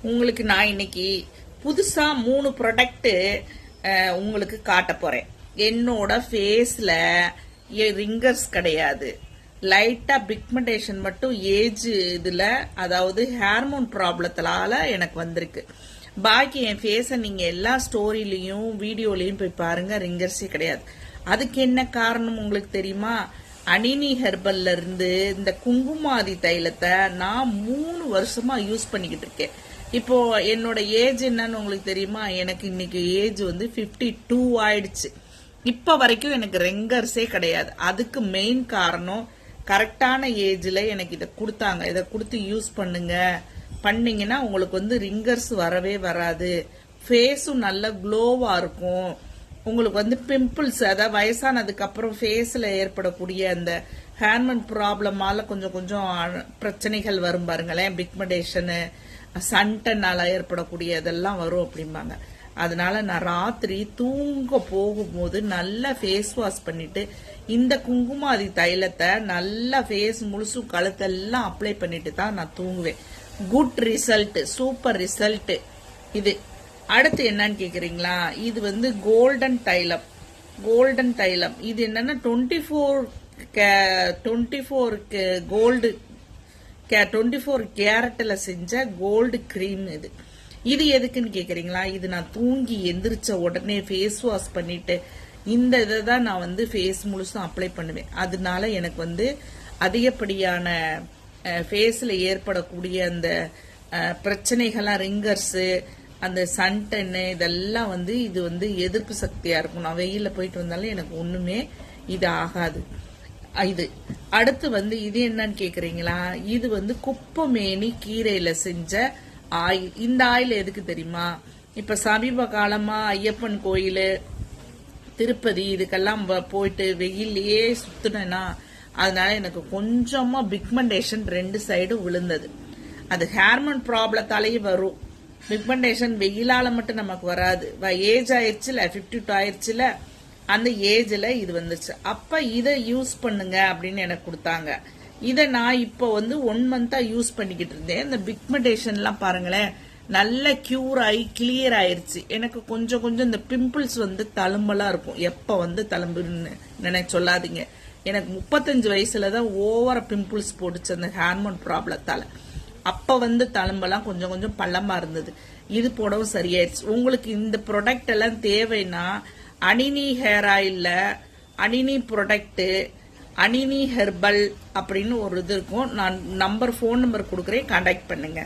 உங்களுக்கு நான் இன்னைக்கு புதுசா 3 ப்ராடக்ட் உங்களுக்கு காட்ட போறேன். என்னோட ஃபேஸ்ல ரிங்கர்ஸ் கிடையாது, லைட்டா பிக்மெண்டேஷன் மட்டும் ஏஜ் இதுல, அதாவது ஹார்மோன் ப்ராப்ளத்தால எனக்கு வந்திருக்கு. பாக்கி என் ஃபேஸை நீங்க எல்லா ஸ்டோரிலையும் வீடியோலையும் போய் பாருங்க, ரிங்கர்ஸே கிடையாது. அதுக்கு என்ன காரணம் உங்களுக்கு தெரியுமா? அனினி ஹெர்பல்ல இருந்து இந்த குங்குமாதி தைலத்தை நான் 3 வருஷமா யூஸ் பண்ணிக்கிட்டு இருக்கேன். இப்போ என்னோட ஏஜ் என்னன்னு உங்களுக்கு தெரியுமா? எனக்கு இன்னைக்கு ஏஜ் வந்து 52 ஆயிடுச்சு. இப்ப வரைக்கும் எனக்கு ரிங்கர்ஸே கிடையாது. அதுக்கு மெயின் காரணம் கரெக்டான ஏஜ்ல எனக்கு இதை கொடுத்தாங்க. இதை கொடுத்து யூஸ் பண்ணீங்கன்னா உங்களுக்கு வந்து ரிங்கர்ஸ் வரவே வராது. ஃபேஸும் நல்ல க்ளோவா இருக்கும். உங்களுக்கு வந்து பிம்பிள்ஸ், அதாவது வயசானதுக்கு அப்புறம் ஃபேஸ்ல ஏற்படக்கூடிய அந்த ஹார்மோன் ப்ராப்ளமால கொஞ்சம் பிரச்சனைகள் வரும் பாருங்களேன். பிக்மெண்டேஷனு, சன்டனால ஏற்படக்கூடிய இதெல்லாம் வரும் அப்படிம்பாங்க. அதனால நான் ராத்திரி தூங்க போகும்போது நல்லா ஃபேஸ் வாஷ் பண்ணிட்டு இந்த குங்குமாதி தைலத்தை நல்லா ஃபேஸ் முழுசும் கழுத்தெல்லாம் அப்ளை பண்ணிட்டு தான் நான் தூங்குவேன். குட் ரிசல்ட், சூப்பர் ரிசல்ட் இது. அடுத்து என்னன்னு கேக்குறீங்களா? இது வந்து கோல்டன் தைலம். இது என்னன்னா 24 கேரட்ல செஞ்ச கோல்டு கிரீம். இது எதுக்குன்னு கேக்குறீங்களா? இது நான் தூங்கி எந்திரிச்ச உடனே ஃபேஸ் வாஷ் பண்ணிட்டு இந்த இதை தான் நான் வந்து ஃபேஸ் முழுசும் அப்ளை பண்ணுவேன். அதனால எனக்கு வந்து அதிகப்படியான ஃபேஸ்ல ஏற்படக்கூடிய அந்த பிரச்சனைகள்லாம், ரிங்கர்ஸ், அந்த சன்டன்னு, இதெல்லாம் வந்து இது வந்து எதிர்ப்பு சக்தியா இருக்கும். நான் வெயில போயிட்டு வந்தாலும் எனக்கு ஒண்ணுமே இது ஆகாது. இது அடுத்து வந்து இது என்னன்னு கேக்குறீங்களா? இது வந்து குப்பமேனி கீரையில செஞ்ச ஆயில். இந்த ஆயில் எதுக்கு தெரியுமா? இப்ப சமீப காலமா ஐயப்பன் கோயில், திருப்பதி இதுக்கெல்லாம் போயிட்டு வெயிலேயே சுத்தினா அதனால எனக்கு கொஞ்சமா பிக்மெண்டேஷன் 2 சைடும் விழுந்தது. அது ஹார்மோன் ப்ராப்ளத்தாலேயே வரும். பிக்மெண்டேஷன் வெயிலால மட்டும் நமக்கு வராது. ஏஜ் ஆயிடுச்சுல, 52 ஆயிடுச்சுல, அந்த ஏஜ்ல இது வந்துச்சு. அப்ப இதை யூஸ் பண்ணுங்க அப்படின்னு எனக்கு கொடுத்தாங்க. இதை நான் இப்ப வந்து 1 மந்தா யூஸ் பண்ணிக்கிட்டு இருந்தேன். இந்த பிக்மெண்டேஷன் எல்லாம் பாருங்களேன், நல்ல கியூர் ஆகி கிளியர் ஆயிருச்சு. எனக்கு கொஞ்சம் இந்த பிம்பிள்ஸ் வந்து தழும்பெல்லாம் இருக்கும். எப்ப வந்து தழும்புன்னு சொல்லாதீங்க. எனக்கு 35 வயசுலதான் ஓவர பிம்பிள்ஸ் போட்டுச்சு அந்த ஹார்மோன் ப்ராப்ளத்தால. அப்ப வந்து தழும்பெல்லாம் கொஞ்சம் பள்ளமா இருந்தது. இது போடவும் சரியாயிருச்சு. உங்களுக்கு இந்த ப்ராடக்ட் எல்லாம் தேவைன்னா அனினி ஹேர் ஆயில்ல அனினி ப்ராடக்ட், அனினி ஹெர்பல் அப்படின்னு ஒரு இது இருக்கும். நான் ஃபோன் நம்பர் கொடுக்குறேன், கான்டாக்ட் பண்ணுங்க.